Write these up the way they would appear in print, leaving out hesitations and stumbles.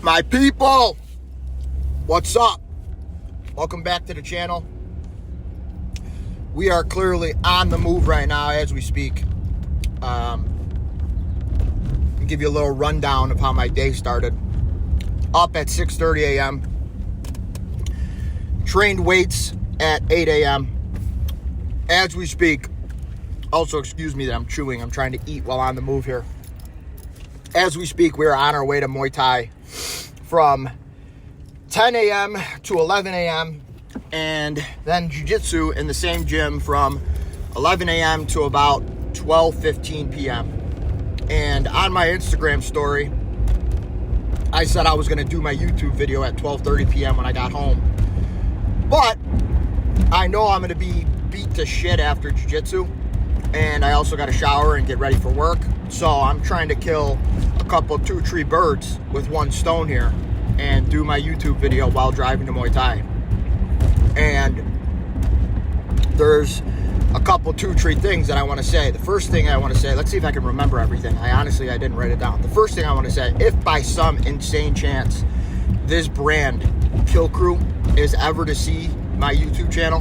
My people, what's up? Welcome back to the channel. We are clearly on the move right now as we speak. I'll give you a little rundown of how my day started. Up at 6:30 a.m. Trained weights at 8 a.m. As we speak. Also, excuse me that I'm chewing. I'm trying to eat while on the move here. As we speak, we are on our way to Muay Thai from 10 a.m. to 11 a.m. and then Jiu-Jitsu in the same gym from 11 a.m. to about 12:15 p.m. And on my Instagram story, I said I was going to do my YouTube video at 12:30 p.m. when I got home. But I know I'm going to be beat to shit after Jiu-Jitsu, and I also got to shower and get ready for work. So I'm trying to kill a couple, 2-3 birds with one stone here and do my YouTube video while driving to Muay Thai. And there's a couple, 2-3 things that I want to say. The first thing I want to say, let's see if I can remember everything. I didn't write it down. The first thing I want to say, if by some insane chance this brand, Kill Crew, is ever to see my YouTube channel,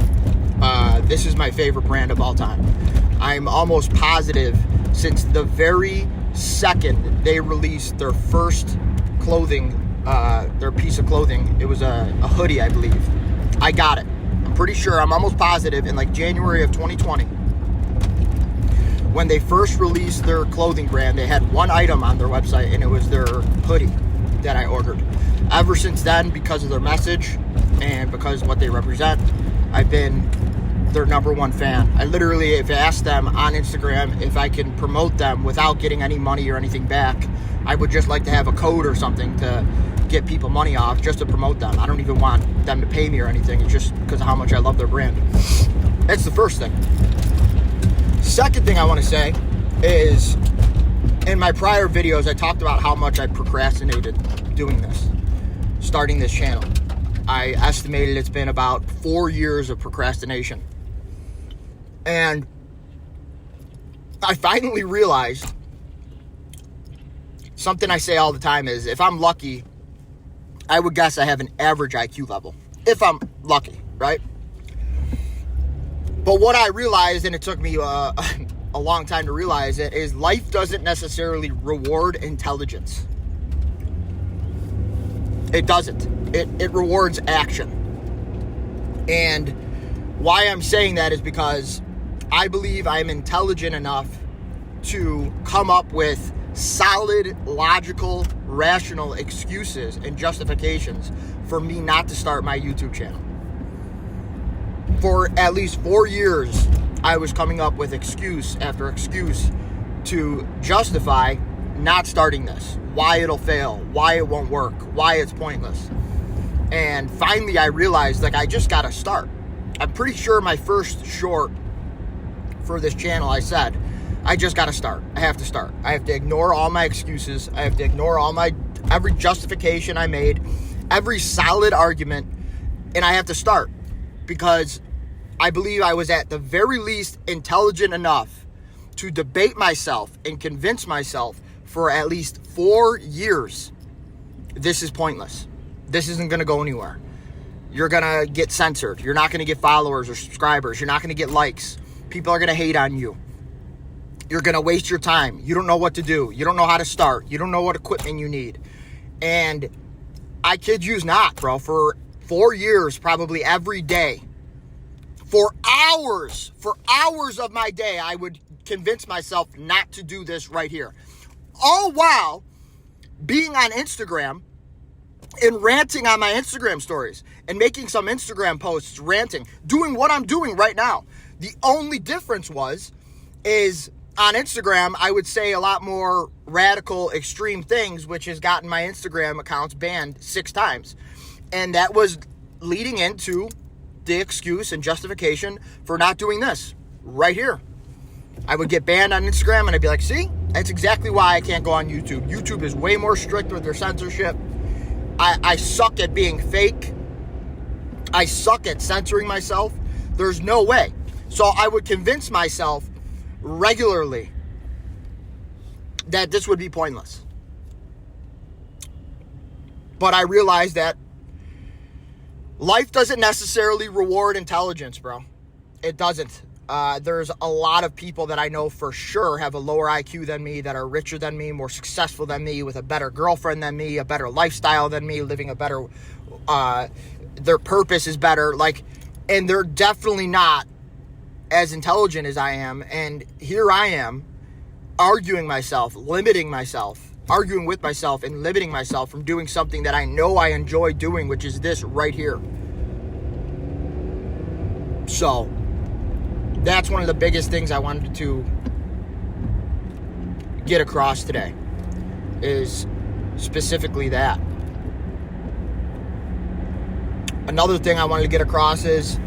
this is my favorite brand of all time. I'm almost positive since the very second they released their first clothing, their piece of clothing, it was a hoodie, I believe. I got it. I'm pretty sure, I'm almost positive in like January of 2020. When they first released their clothing brand, they had one item on their website and it was their hoodie that I ordered. Ever since then, because of their message and because of what they represent, I've been their number one fan. I literally, if I asked them on Instagram if I can promote them without getting any money or anything back, I would just like to have a code or something to get people money off just to promote them. I don't even want them to pay me or anything. It's just because of how much I love their brand. That's the first thing. Second thing I want to say is, in my prior videos, I talked about how much I procrastinated doing this, starting this channel. I estimated it's been about 4 years of procrastination. And I finally realized something I say all the time is, if I'm lucky, I would guess I have an average IQ level. If I'm lucky, right? But what I realized, and it took me a long time to realize it, is life doesn't necessarily reward intelligence. It doesn't. It rewards action. And why I'm saying that is because I believe I'm intelligent enough to come up with solid, logical, rational excuses and justifications for me not to start my YouTube channel. For at least 4 years, I was coming up with excuse after excuse to justify not starting this, why it'll fail, why it won't work, why it's pointless. And finally I realized, I just gotta start. I'm pretty sure my first short for this channel, I said, I just gotta start. I have to start. I have to ignore all my excuses. I have to ignore every justification I made, every solid argument, and I have to start. Because I believe I was at the very least intelligent enough to debate myself and convince myself for at least 4 years, this is pointless. This isn't going to go anywhere. You're going to get censored. You're not going to get followers or subscribers. You're not going to get likes. People are going to hate on you. You're going to waste your time. You don't know what to do. You don't know how to start. You don't know what equipment you need. And I kid you not, bro, for 4 years, probably every day, for hours of my day, I would convince myself not to do this right here. All while being on Instagram and ranting on my Instagram stories and making some Instagram posts ranting, doing what I'm doing right now. The only difference is on Instagram, I would say a lot more radical, extreme things, which has gotten my Instagram accounts banned 6 times. And that was leading into the excuse and justification for not doing this right here. I would get banned on Instagram and I'd be like, see, that's exactly why I can't go on YouTube. YouTube is way more strict with their censorship. I suck at being fake. I suck at censoring myself. There's no way. So I would convince myself regularly that this would be pointless. But I realized that life doesn't necessarily reward intelligence, bro. It doesn't. There's a lot of people that I know for sure have a lower IQ than me, that are richer than me, more successful than me, with a better girlfriend than me, a better lifestyle than me, living a better, their purpose is better. And they're definitely not as intelligent as I am. And here I am arguing with myself and limiting myself from doing something that I know I enjoy doing, which is this right here. So that's one of the biggest things I wanted to get across today, is specifically that. Another thing I wanted to get across is,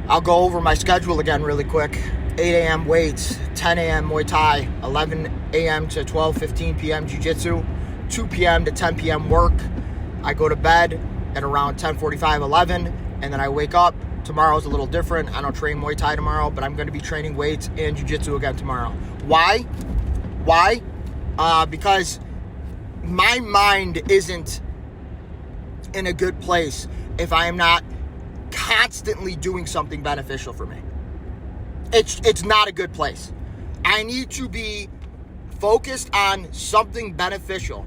I'll go over my schedule again really quick. 8 a.m. weights, 10 a.m. Muay Thai, 11 a.m. to 12:15 p.m. Jiu-Jitsu, 2 p.m. to 10 p.m. work. I go to bed at around 10:45, 11, and then I wake up. Tomorrow's a little different. I don't train Muay Thai tomorrow, but I'm going to be training weights and Jiu-Jitsu again tomorrow. Why? Because my mind isn't in a good place if I am not constantly doing something beneficial for me. It's not a good place. I need to be focused on something beneficial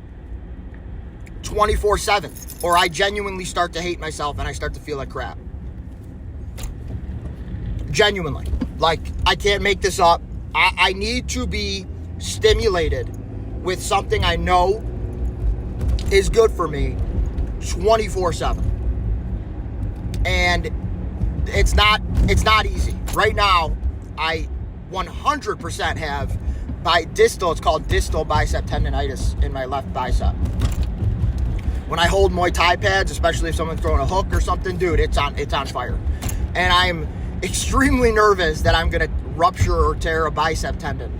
24/7, or I genuinely start to hate myself and I start to feel like crap. Genuinely. I can't make this up. I need to be stimulated with something I know is good for me 24/7. And it's not easy. Right now, I 100% have it's called distal bicep tendonitis in my left bicep. When I hold Muay Thai pads, especially if someone's throwing a hook or something, dude, it's on fire. And I'm extremely nervous that I'm gonna rupture or tear a bicep tendon.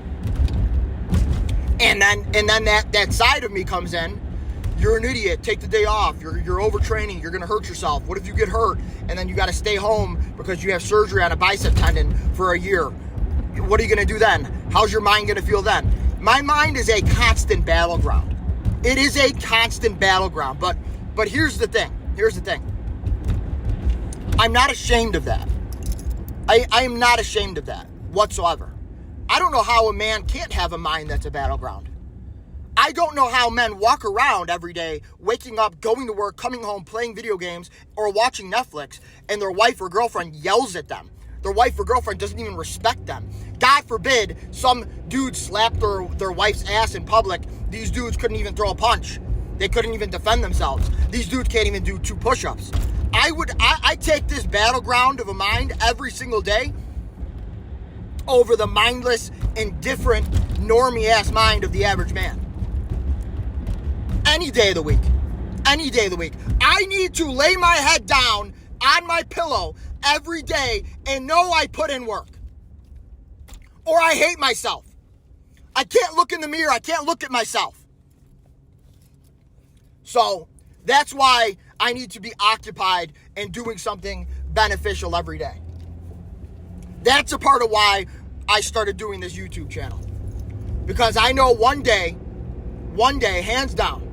And then that side of me comes in. You're an idiot. Take the day off. You're overtraining. You're going to hurt yourself. What if you get hurt and then you got to stay home because you have surgery on a bicep tendon for a year? What are you going to do then? How's your mind going to feel then? My mind is a constant battleground. It is a constant battleground. But here's the thing. I'm not ashamed of that. I am not ashamed of that whatsoever. I don't know how a man can't have a mind that's a battleground. I don't know how men walk around every day, waking up, going to work, coming home, playing video games, or watching Netflix, and their wife or girlfriend yells at them. Their wife or girlfriend doesn't even respect them. God forbid some dude slapped their wife's ass in public. These dudes couldn't even throw a punch. They couldn't even defend themselves. These dudes can't even do 2 push-ups. I take this battleground of a mind every single day over the mindless, indifferent, normie-ass mind of the average man. Any day of the week. I need to lay my head down on my pillow every day and know I put in work. Or I hate myself. I can't look in the mirror. I can't look at myself. So that's why I need to be occupied and doing something beneficial every day. That's a part of why I started doing this YouTube channel. Because I know one day, hands down,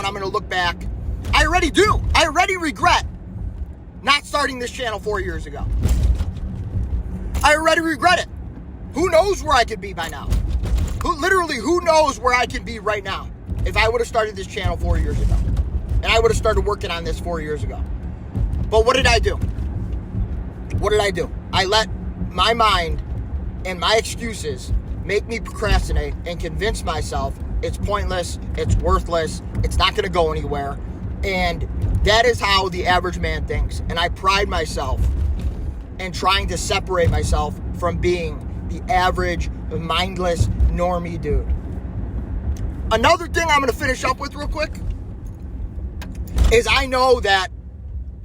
I'm going to look back. I already do. I already regret not starting this channel 4 years ago. I already regret it. Who knows where I could be by now? Who knows where I can be right now if I would have started this channel 4 years ago? And I would have started working on this 4 years ago. But what did I do? I let my mind and my excuses make me procrastinate and convince myself it's pointless, it's worthless, it's not going to go anywhere. And that is how the average man thinks. And I pride myself in trying to separate myself from being the average, mindless, normie dude. Another thing I'm going to finish up with real quick is I know that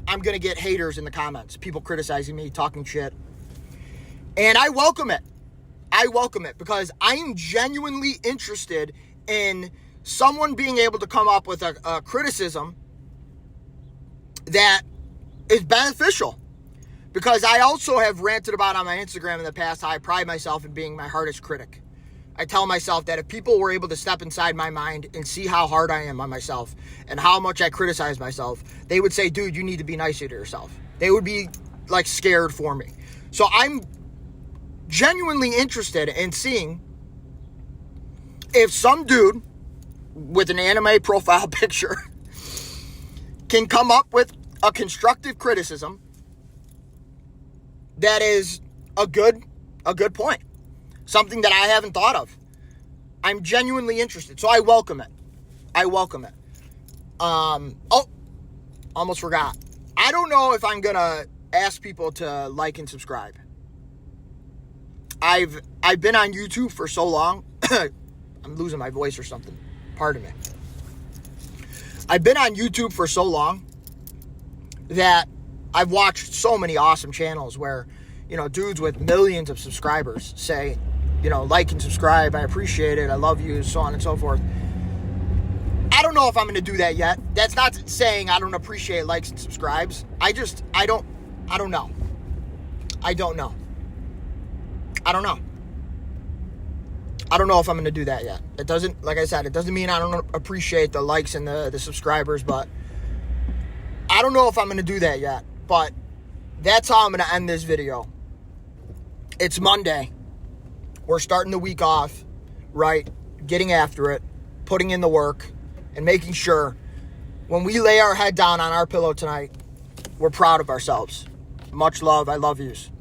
I'm going to get haters in the comments, people criticizing me, talking shit. And I welcome it. Because I'm genuinely interested in someone being able to come up with a criticism that is beneficial. Because I also have ranted about on my Instagram in the past how I pride myself in being my hardest critic. I tell myself that if people were able to step inside my mind and see how hard I am on myself and how much I criticize myself, they would say, dude, you need to be nicer to yourself. They would be like scared for me. So I'm genuinely interested in seeing if some dude with an anime profile picture can come up with a constructive criticism that is a good point. Something that I haven't thought of. I'm genuinely interested. So I welcome it. Almost forgot. I don't know if I'm gonna ask people to like and subscribe. I've been on YouTube for so long. I'm losing my voice or something. Pardon me. I've been on YouTube for so long that I've watched so many awesome channels where, dudes with millions of subscribers say, like and subscribe, I appreciate it, I love you, so on and so forth. I don't know if I'm going to do that yet. That's not saying I don't appreciate likes and subscribes. I don't know. I don't know if I'm going to do that yet. It doesn't, like I said, it doesn't mean I don't appreciate the likes and the subscribers, but I don't know if I'm going to do that yet. But that's how I'm going to end this video. It's Monday. We're starting the week off, right? Getting after it, putting in the work, and making sure when we lay our head down on our pillow tonight, we're proud of ourselves. Much love. I love yous.